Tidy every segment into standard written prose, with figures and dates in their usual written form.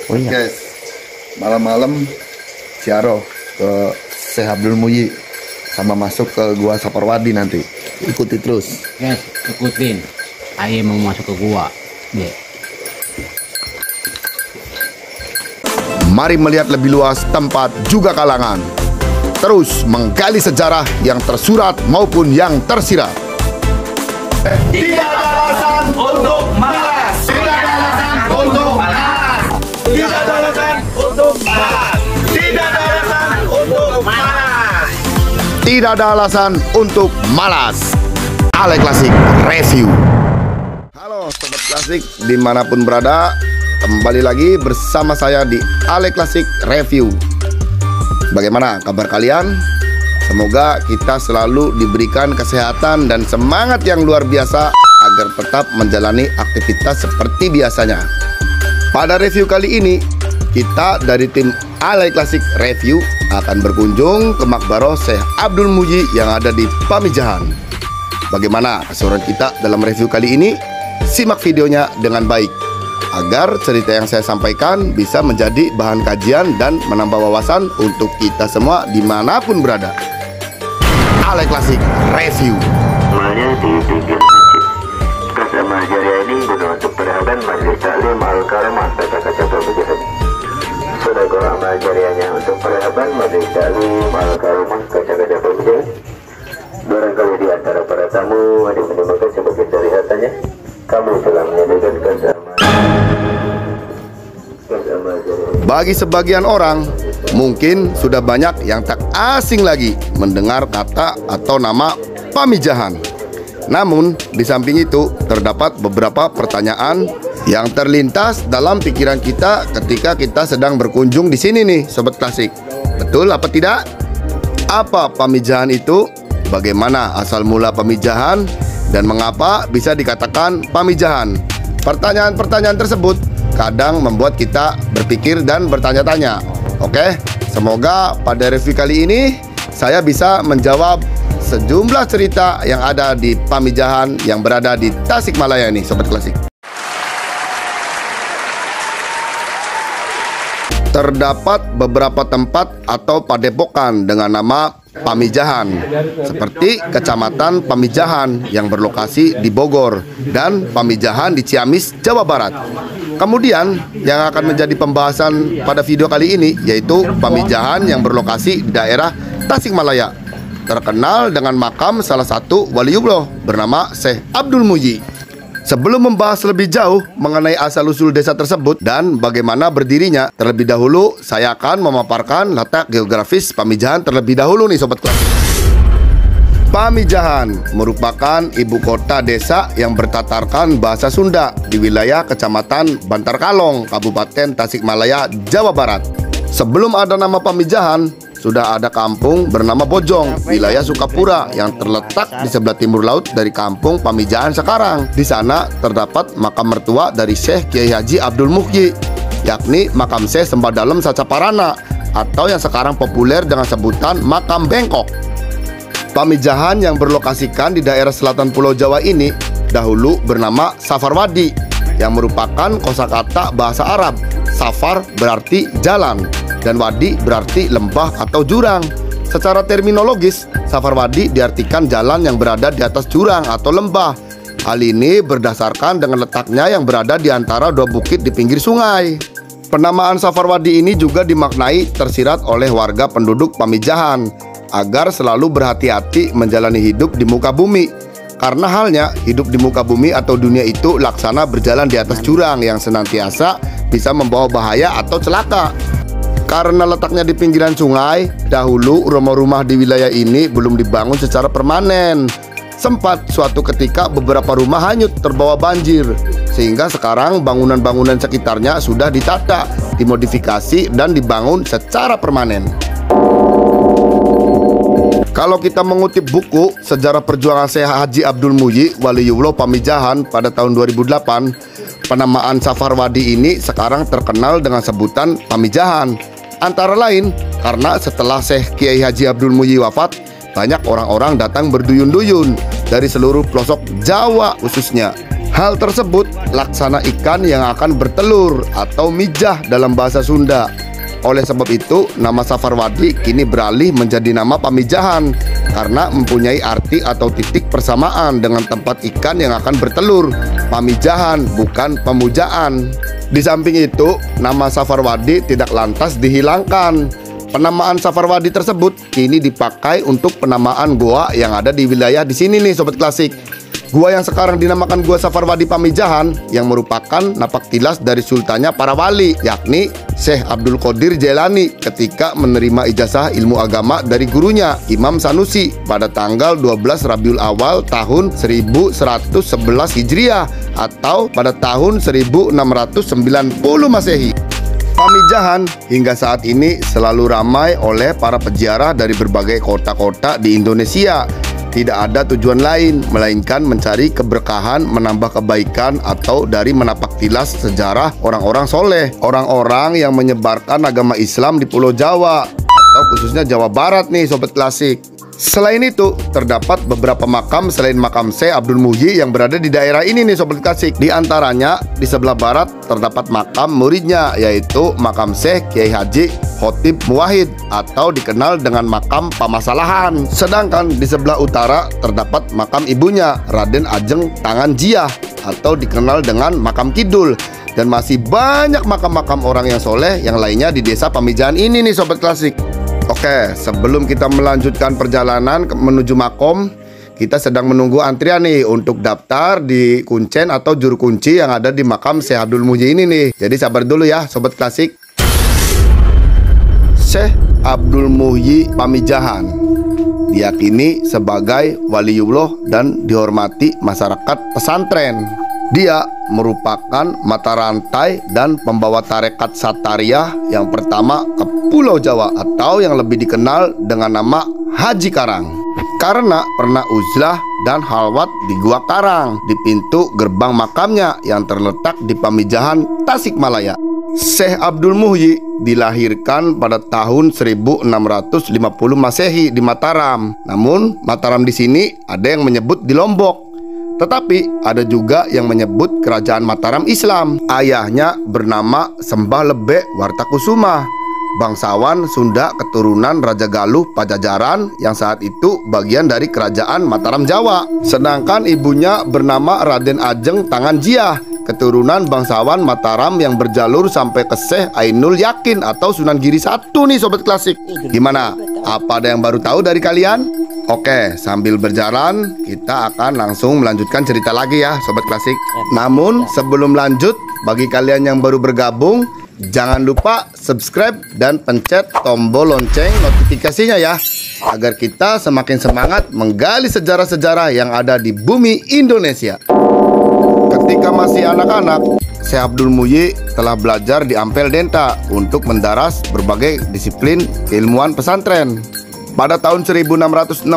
Oh iya. Guys, malam-malam siaroh ke Syekh Abdul Muyi sama masuk ke gua Safarwadi nanti. Ikuti terus. Guys, ikutin. Ayo mau masuk ke gua. Deh. Mari melihat lebih luas tempat juga kalangan. Terus menggali sejarah yang tersurat maupun yang tersirat. Tidak ada alasan untuk malas. Tidak ada alasan untuk malas. Tidak ada alasan untuk malas. Tidak ada alasan untuk malas. Tidak ada alasan untuk malas. Ale Klasik Review. Halo Sobat Klasik dimanapun berada, kembali lagi bersama saya di Ale Klasik Review. Bagaimana kabar kalian? Semoga kita selalu diberikan kesehatan dan semangat yang luar biasa agar tetap menjalani aktivitas seperti biasanya. Pada review kali ini, kita dari tim Ale Klasik Review akan berkunjung ke Makbaro Syekh Abdul Muyi yang ada di Pamijahan. Bagaimana keseruan kita dalam review kali ini? Simak videonya dengan baik agar cerita yang saya sampaikan bisa menjadi bahan kajian dan menambah wawasan untuk kita semua dimanapun berada. Ale Klasik Review. Semuanya di pinggir masjid. Bersama Jariah ini guna untuk perhatian Majelis Taklim Al-Karamah Kata Kaca Pemijahan. Sedekah amal jariahnya untuk perhatian Majelis Taklim Al-Karamah Kaca Kaca Pemijahan. Barangkali di antara para tamu ada menemukan sebagian dari hartanya. Kamu telah menyediakan kesamaan. Bagi sebagian orang, mungkin sudah banyak yang tak asing lagi mendengar kata atau nama Pamijahan. Namun, di samping itu, terdapat beberapa pertanyaan yang terlintas dalam pikiran kita ketika kita sedang berkunjung di sini nih, Sobat Klasik. Betul apa tidak? Apa Pamijahan itu? Bagaimana asal mula Pamijahan? Dan mengapa bisa dikatakan Pamijahan? Pertanyaan-pertanyaan tersebut kadang membuat kita berpikir dan bertanya-tanya. Oke, semoga pada review kali ini saya bisa menjawab sejumlah cerita yang ada di Pamijahan yang berada di Tasikmalaya nih, Sobat Klasik. Terdapat beberapa tempat atau padepokan dengan nama Pamijahan, seperti Kecamatan Pamijahan yang berlokasi di Bogor dan Pamijahan di Ciamis, Jawa Barat. Kemudian yang akan menjadi pembahasan pada video kali ini yaitu Pamijahan yang berlokasi di daerah Tasikmalaya, terkenal dengan makam salah satu waliullah bernama Syekh Abdul Muyi. Sebelum membahas lebih jauh mengenai asal-usul desa tersebut dan bagaimana berdirinya, terlebih dahulu saya akan memaparkan letak geografis Pamijahan terlebih dahulu nih Sobat Klasik. Pamijahan merupakan ibu kota desa yang bertatarkan bahasa Sunda di wilayah Kecamatan Bantar Kalong, Kabupaten Tasikmalaya, Jawa Barat. Sebelum ada nama Pamijahan, sudah ada kampung bernama Bojong, wilayah Sukapura yang terletak di sebelah timur laut dari kampung Pamijahan sekarang. Di sana terdapat makam mertua dari Syekh Kiai Haji Abdul Muyi, yakni makam Syekh Sembadalem Sacaparana atau yang sekarang populer dengan sebutan makam Bengkok. Pamijahan yang berlokasikan di daerah selatan Pulau Jawa ini dahulu bernama Safarwadi, yang merupakan kosakata bahasa Arab. Safar berarti jalan dan wadi berarti lembah atau jurang. Secara terminologis, Safarwadi diartikan jalan yang berada di atas jurang atau lembah. Hal ini berdasarkan dengan letaknya yang berada di antara dua bukit di pinggir sungai. Penamaan Safarwadi ini juga dimaknai tersirat oleh warga penduduk Pamijahan agar selalu berhati-hati menjalani hidup di muka bumi. Karena halnya hidup di muka bumi atau dunia itu laksana berjalan di atas jurang yang senantiasa bisa membawa bahaya atau celaka. Karena letaknya di pinggiran sungai, dahulu rumah-rumah di wilayah ini belum dibangun secara permanen. Sempat suatu ketika beberapa rumah hanyut terbawa banjir, sehingga sekarang bangunan-bangunan sekitarnya sudah ditata, dimodifikasi, dan dibangun secara permanen. Kalau kita mengutip buku Sejarah Perjuangan Syekh Haji Abdul Muyi, Waliullah Pamijahan pada tahun 2008, penamaan Safarwadi ini sekarang terkenal dengan sebutan Pamijahan. Antara lain karena setelah Syekh Kiai Haji Abdul Muyi wafat, banyak orang-orang datang berduyun-duyun dari seluruh pelosok Jawa khususnya Hal tersebut laksana ikan yang akan bertelur atau mijah dalam bahasa Sunda. Oleh sebab itu, nama Safarwadi kini beralih menjadi nama pamijahan karena mempunyai arti atau titik persamaan dengan tempat ikan yang akan bertelur. Pamijahan, bukan pemujaan. Di samping itu, nama Safarwadi tidak lantas dihilangkan. Penamaan Safarwadi tersebut kini dipakai untuk penamaan goa yang ada di wilayah di sini nih Sobat Klasik. Gua yang sekarang dinamakan Gua Safarwadi Pamijahan yang merupakan napak tilas dari sultannya para wali, yakni Syekh Abdul Qadir Jailani ketika menerima ijazah ilmu agama dari gurunya Imam Sanusi pada tanggal 12 Rabiul Awal tahun 1111 Hijriah atau pada tahun 1690 Masehi. Pamijahan hingga saat ini selalu ramai oleh para peziarah dari berbagai kota-kota di Indonesia. Tidak ada tujuan lain melainkan mencari keberkahan, menambah kebaikan, atau dari menapak tilas sejarah orang-orang soleh, orang-orang yang menyebarkan agama Islam di Pulau Jawa atau khususnya Jawa Barat nih Sobat Klasik. Selain itu, terdapat beberapa makam selain makam Syekh Abdul Muhyi yang berada di daerah ini nih Sobat Klasik. Di antaranya, di sebelah barat terdapat makam muridnya, yaitu makam Syekh Kiai Haji Khotib Muwahhid atau dikenal dengan makam Pamasalahan. Sedangkan di sebelah utara terdapat makam ibunya, Raden Ajeng Tangan Jiah atau dikenal dengan makam Kidul. Dan masih banyak makam-makam orang yang soleh yang lainnya di desa Pamijahan ini nih Sobat Klasik. Oke, sebelum kita melanjutkan perjalanan menuju makom, kita sedang menunggu antrian nih untuk daftar di kuncen atau juru kunci yang ada di makam Syekh Abdul Muhyi ini nih. Jadi sabar dulu ya Sobat Klasik. Syekh Abdul Muhyi Pamijahan diyakini sebagai waliullah dan dihormati masyarakat pesantren. Dia merupakan mata rantai dan pembawa tarekat Satariyah yang pertama ke Pulau Jawa atau yang lebih dikenal dengan nama Haji Karang. Karena pernah uzlah dan halwat di Gua Karang di pintu gerbang makamnya yang terletak di Pamijahan, Tasikmalaya. Syekh Abdul Muhyi dilahirkan pada tahun 1650 Masehi di Mataram. Namun Mataram di sini ada yang menyebut di Lombok. Tetapi ada juga yang menyebut kerajaan Mataram Islam. Ayahnya bernama Sembah Lebe Wartakusuma, bangsawan Sunda keturunan Raja Galuh Pajajaran yang saat itu bagian dari kerajaan Mataram Jawa. Sedangkan ibunya bernama Raden Ajeng Tangan Jiah, keturunan bangsawan Mataram yang berjalur sampai ke Syekh Ainul Yakin atau Sunan Giri I nih Sobat Klasik. Gimana? Apa ada yang baru tahu dari kalian? Oke, sambil berjalan kita akan langsung melanjutkan cerita lagi ya Sobat Klasik. Namun sebelum lanjut, bagi kalian yang baru bergabung, jangan lupa subscribe dan pencet tombol lonceng notifikasinya ya, agar kita semakin semangat menggali sejarah-sejarah yang ada di bumi Indonesia. Ketika masih anak-anak, Syekh Abdul Muhyi telah belajar di Ampel Denta untuk mendaras berbagai disiplin keilmuan pesantren. Pada tahun 1669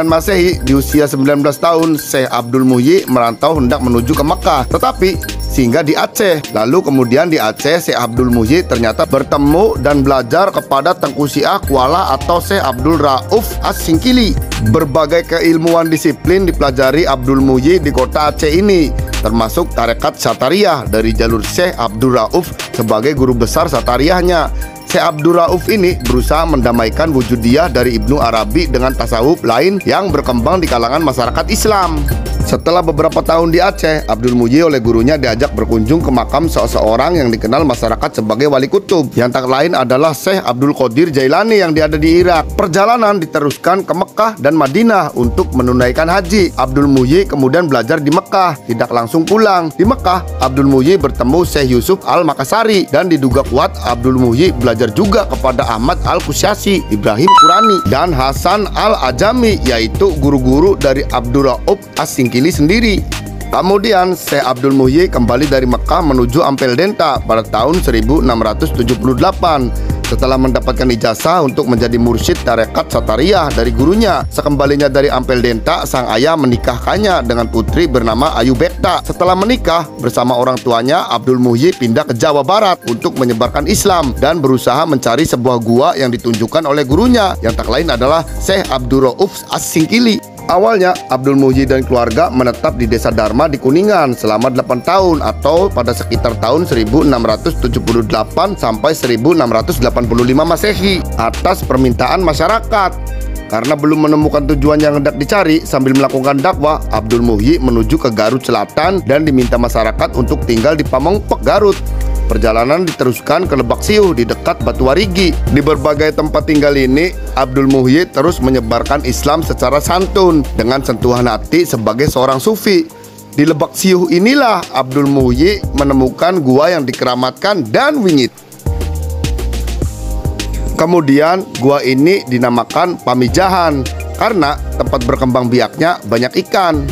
Masehi, di usia 19 tahun, Syekh Abdul Muhyi merantau hendak menuju ke Mekah, tetapi singgah di Aceh. Lalu kemudian di Aceh, Syekh Abdul Muhyi ternyata bertemu dan belajar kepada Tengku Syiah Kuala atau Syekh Abdul Rauf As-Singkili. Berbagai keilmuan disiplin dipelajari Abdul Muhyi di kota Aceh ini, termasuk tarekat Satariyah dari jalur Syekh Abdul Rauf sebagai guru besar Satariyahnya. Syekh Abdul Rauf ini berusaha mendamaikan wujudiyah dari Ibnu Arabi dengan tasawuf lain yang berkembang di kalangan masyarakat Islam. Setelah beberapa tahun di Aceh, Abdul Muhyi oleh gurunya diajak berkunjung ke makam seseorang yang dikenal masyarakat sebagai wali kutub, yang tak lain adalah Syekh Abdul Qadir Jailani yang ada di Irak. Perjalanan diteruskan ke Mekah dan Madinah untuk menunaikan haji. Abdul Muhyi kemudian belajar di Mekah, tidak langsung pulang. Di Mekah, Abdul Muhyi bertemu Syekh Yusuf Al-Makassari dan diduga kuat Abdul Muhyi belajar juga kepada Ahmad Al-Kusyasi, Ibrahim Qurani, dan Hasan Al-Ajami, yaitu guru-guru dari Abdul Rauf As-Singkili sendiri. Kemudian Syekh Abdul Muhyi kembali dari Mekah menuju Ampel Denta pada tahun 1678 setelah mendapatkan ijazah untuk menjadi mursyid tarekat Satariyah dari gurunya. Sekembalinya dari Ampel Denta, sang ayah menikahkannya dengan putri bernama Ayu Bekta. Setelah menikah bersama orang tuanya, Abdul Muhyi pindah ke Jawa Barat untuk menyebarkan Islam dan berusaha mencari sebuah gua yang ditunjukkan oleh gurunya, yang tak lain adalah Syekh Abdul Rauf As-Singkili. Awalnya Abdul Muhyi dan keluarga menetap di Desa Dharma di Kuningan selama 8 tahun atau pada sekitar tahun 1678 sampai 1685 Masehi atas permintaan masyarakat. Karena belum menemukan tujuan yang hendak dicari, sambil melakukan dakwah, Abdul Muhyi menuju ke Garut Selatan dan diminta masyarakat untuk tinggal di Pamengpek, Garut. Perjalanan diteruskan ke Lebak Siuh di dekat Batu Warigi. Di berbagai tempat tinggal ini, Abdul Muhyi terus menyebarkan Islam secara santun dengan sentuhan hati sebagai seorang sufi. Di Lebak Siuh inilah Abdul Muhyi menemukan gua yang dikeramatkan dan wingit. Kemudian gua ini dinamakan Pamijahan karena tempat berkembang biaknya banyak ikan.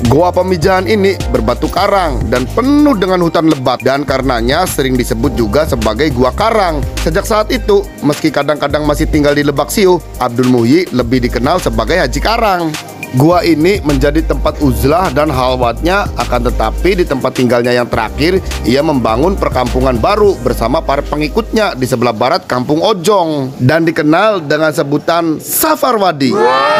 Goa Pamijahan ini berbatu karang dan penuh dengan hutan lebat, dan karenanya sering disebut juga sebagai Gua Karang. Sejak saat itu, meski kadang-kadang masih tinggal di Lebak Siuh, Abdul Muhyi lebih dikenal sebagai Haji Karang. Gua ini menjadi tempat uzlah dan halwatnya, akan tetapi di tempat tinggalnya yang terakhir, ia membangun perkampungan baru bersama para pengikutnya di sebelah barat Kampung Ojong dan dikenal dengan sebutan Safarwadi.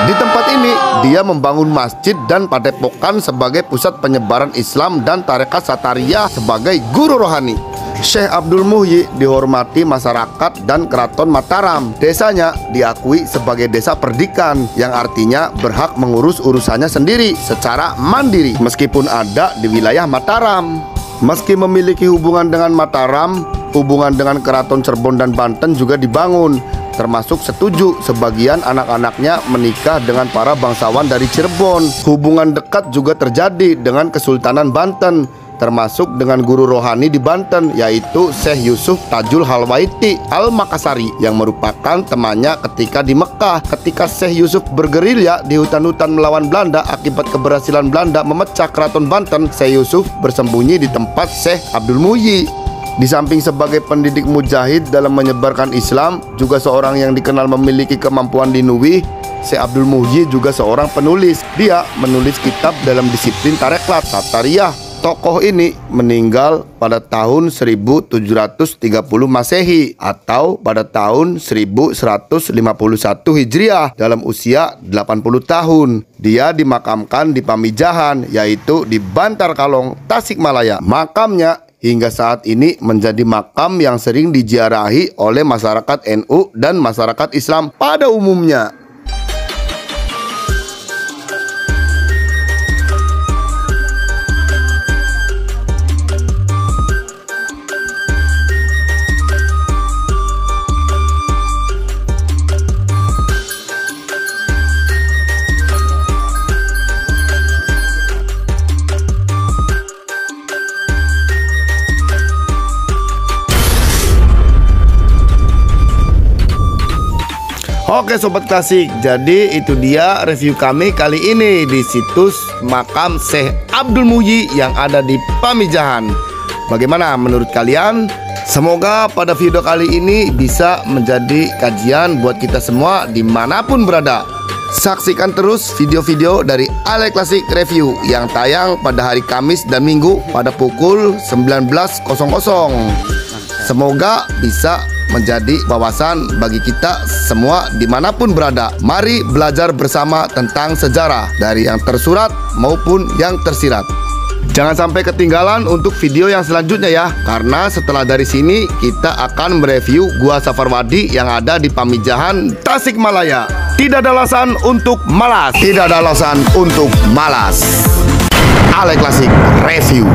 Di tempat ini, dia membangun masjid dan padepokan sebagai pusat penyebaran Islam dan tarekat Satariyah sebagai guru rohani. Syekh Abdul Muhyi dihormati masyarakat dan Keraton Mataram. Desanya diakui sebagai desa perdikan, yang artinya berhak mengurus urusannya sendiri secara mandiri meskipun ada di wilayah Mataram. Meski memiliki hubungan dengan Mataram, hubungan dengan Keraton Cirebon dan Banten juga dibangun, termasuk setuju sebagian anak-anaknya menikah dengan para bangsawan dari Cirebon. Hubungan dekat juga terjadi dengan Kesultanan Banten, termasuk dengan guru rohani di Banten, yaitu Syekh Yusuf Tajul Halwaiti Al-Makassari, yang merupakan temannya ketika di Mekah. Ketika Syekh Yusuf bergerilya di hutan-hutan melawan Belanda akibat keberhasilan Belanda memecah Keraton Banten, Syekh Yusuf bersembunyi di tempat Syekh Abdul Muhyi. Di samping sebagai pendidik mujahid dalam menyebarkan Islam, juga seorang yang dikenal memiliki kemampuan dinuwih, Syekh Abdul Muhyi juga seorang penulis. Dia menulis kitab dalam disiplin tarekat Satariyah. Tokoh ini meninggal pada tahun 1730 Masehi atau pada tahun 1151 Hijriah dalam usia 80 tahun. Dia dimakamkan di Pamijahan, yaitu di Bantar Kalong, Tasikmalaya. Makamnya hingga saat ini menjadi makam yang sering diziarahi oleh masyarakat NU dan masyarakat Islam pada umumnya. Oke Sobat Klasik, jadi itu dia review kami kali ini di situs makam Syekh Abdul Muhyi yang ada di Pamijahan. Bagaimana menurut kalian? Semoga pada video kali ini bisa menjadi kajian buat kita semua dimanapun berada. Saksikan terus video-video dari Ale Klasik Review yang tayang pada hari Kamis dan Minggu pada pukul 19.00. Semoga bisa menjadi wawasan bagi kita semua dimanapun berada. Mari belajar bersama tentang sejarah dari yang tersurat maupun yang tersirat. Jangan sampai ketinggalan untuk video yang selanjutnya ya, karena setelah dari sini kita akan mereview Gua Safarwadi yang ada di Pamijahan, Tasikmalaya. Tidak ada alasan untuk malas. Tidak ada alasan untuk malas. Ale Klasik Review.